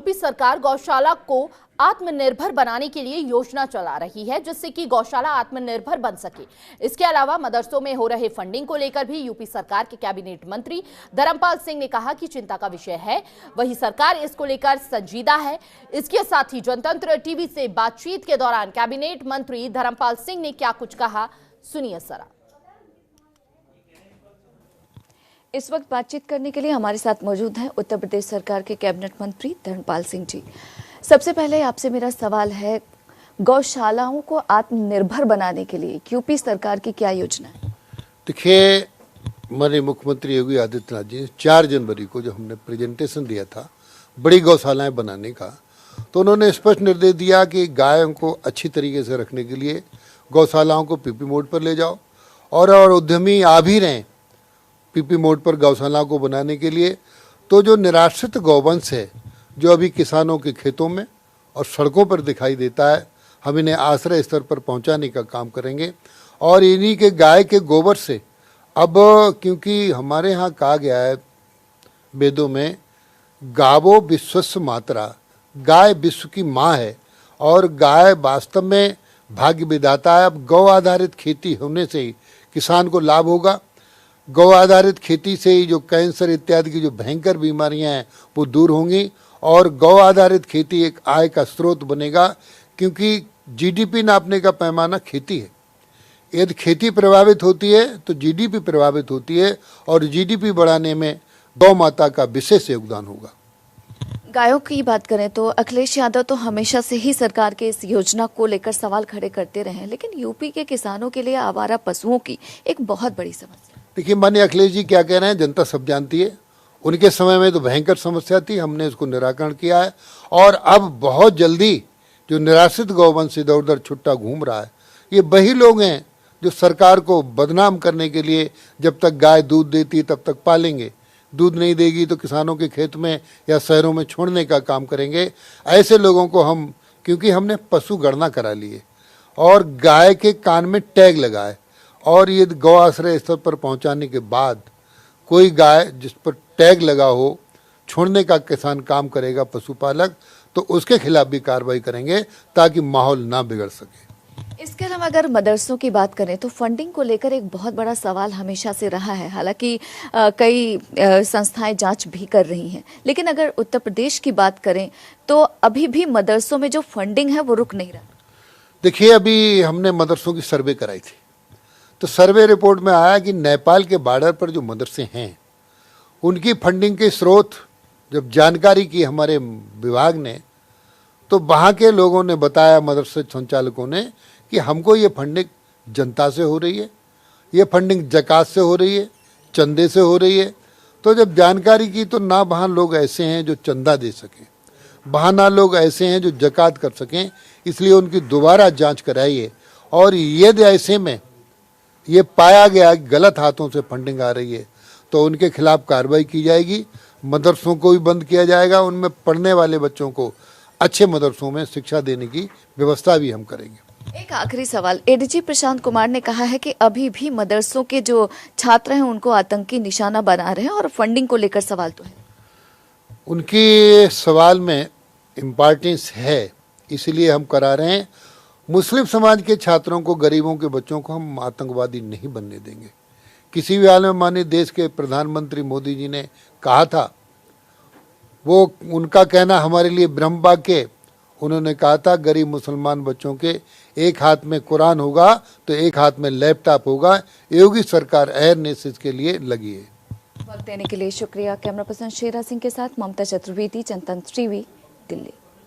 UP सरकार गौशाला को आत्मनिर्भर बनाने के लिए योजना चला रही है, जिससे कि गौशाला आत्मनिर्भर बन सके। इसके अलावा मदरसों में हो रहे फंडिंग को लेकर भी यूपी सरकार के कैबिनेट मंत्री धर्मपाल सिंह ने कहा कि चिंता का विषय है, वही सरकार इसको लेकर संजीदा है। इसके साथ ही जनतंत्र टीवी से बातचीत के दौरान कैबिनेट मंत्री धर्मपाल सिंह ने क्या कुछ कहा, सुनिए जरा। इस वक्त बातचीत करने के लिए हमारे साथ मौजूद हैं उत्तर प्रदेश सरकार के कैबिनेट मंत्री धर्मपाल सिंह जी। सबसे पहले आपसे मेरा सवाल है, गौशालाओं को आत्मनिर्भर बनाने के लिए यूपी सरकार की क्या योजना है? देखिए, हमारे मुख्यमंत्री योगी आदित्यनाथ जी 4 जनवरी को जो हमने प्रेजेंटेशन दिया था बड़ी गौशालाएं बनाने का, तो उन्होंने स्पष्ट निर्देश दिया कि गायों को अच्छी तरीके से रखने के लिए गौशालाओं को पीपी मोड पर ले जाओ और उद्यमी आ भी रहे पीपी मोड पर गौशालाओं को बनाने के लिए। तो जो निराश्रित गौवंश है जो अभी किसानों के खेतों में और सड़कों पर दिखाई देता है, हम इन्हें आश्रय स्तर पर पहुंचाने का काम करेंगे। और इन्हीं के गाय के गोबर से, अब क्योंकि हमारे यहाँ कहा गया है वेदों में, गावो विश्वस्य मातरा, गाय विश्व की माँ है और गाय वास्तव में भाग्य विधाता है। अब गौ आधारित खेती होने से ही किसान को लाभ होगा। गौ आधारित खेती से ही जो कैंसर इत्यादि की जो भयंकर बीमारियां हैं वो दूर होंगी और गौ आधारित खेती एक आय का स्रोत बनेगा, क्योंकि जीडीपी नापने का पैमाना खेती है। यदि खेती प्रभावित होती है तो जीडीपी प्रभावित होती है और जीडीपी बढ़ाने में गौ माता का विशेष योगदान होगा। गायों की बात करें तो अखिलेश यादव तो हमेशा से ही सरकार के इस योजना को लेकर सवाल खड़े करते रहे हैं, लेकिन यूपी के किसानों के लिए आवारा पशुओं की एक बहुत बड़ी समस्या। देखिए, माननीय अखिलेश जी क्या कह रहे हैं जनता सब जानती है। उनके समय में तो भयंकर समस्या थी, हमने इसको निराकरण किया है और अब बहुत जल्दी जो निराश्रित गौवंश इधर उधर छुट्टा घूम रहा है, ये वही लोग हैं जो सरकार को बदनाम करने के लिए जब तक गाय दूध देती तब तक पालेंगे, दूध नहीं देगी तो किसानों के खेत में या शहरों में छोड़ने का काम करेंगे। ऐसे लोगों को हम, क्योंकि हमने पशु गणना करा ली है और गाय के कान में टैग लगाए और ये गौ आश्रय स्तर पर पहुंचाने के बाद कोई गाय जिस पर टैग लगा हो छोड़ने का किसान काम करेगा पशुपालक, तो उसके खिलाफ भी कार्रवाई करेंगे ताकि माहौल ना बिगड़ सके। इसके अलावा अगर मदरसों की बात करें तो फंडिंग को लेकर एक बहुत बड़ा सवाल हमेशा से रहा है। हालांकि कई संस्थाएं जांच भी कर रही हैं, लेकिन अगर उत्तर प्रदेश की बात करें तो अभी भी मदरसों में जो फंडिंग है वो रुक नहीं रहा। देखिए, अभी हमने मदरसों की सर्वे कराई थी, तो सर्वे रिपोर्ट में आया कि नेपाल के बॉर्डर पर जो मदरसे हैं उनकी फंडिंग के स्रोत जब जानकारी की हमारे विभाग ने, तो वहाँ के लोगों ने बताया, मदरसे संचालकों ने, कि हमको ये फंडिंग जनता से हो रही है, ये फंडिंग ज़कात से हो रही है, चंदे से हो रही है। तो जब जानकारी की तो ना वहाँ लोग ऐसे हैं जो चंदा दे सकें, वहाँ ना लोग ऐसे हैं जो ज़कात कर सकें, इसलिए उनकी दोबारा जांच कराइए। और यदि ऐसे में ये पाया गया कि गलत हाथों से फंडिंग आ रही है तो उनके खिलाफ कार्रवाई की जाएगी। मदरसों को भी बंद किया जाएगा, उनमें पढ़ने वाले बच्चों को अच्छे मदरसों में शिक्षा देने की व्यवस्था भी हम करेंगे। एक आखिरी सवाल, एडीजी प्रशांत कुमार ने कहा है कि अभी भी मदरसों के जो छात्र हैं उनको आतंकी निशाना बना रहे हैं और फंडिंग को लेकर सवाल तो है। उनकी सवाल में इम्पोर्टेंस है, इसलिए हम करा रहे हैं। मुस्लिम समाज के छात्रों को, गरीबों के बच्चों को हम आतंकवादी नहीं बनने देंगे। किसी भी हाल में माननीय देश के प्रधानमंत्री मोदी जी ने कहा था, वो उनका कहना हमारे लिए ब्रह्म वाक्य। उन्होंने कहा था गरीब मुसलमान बच्चों के एक हाथ में कुरान होगा तो एक हाथ में लैपटॉप होगा। योगी सरकार अवेयरनेस इसके लिए लगी है। वक्त देने के लिए शुक्रिया। कैमरा पर्सन शेरा सिंह के साथ ममता चतुर्वेदी, जनतंत्र टीवी, दिल्ली।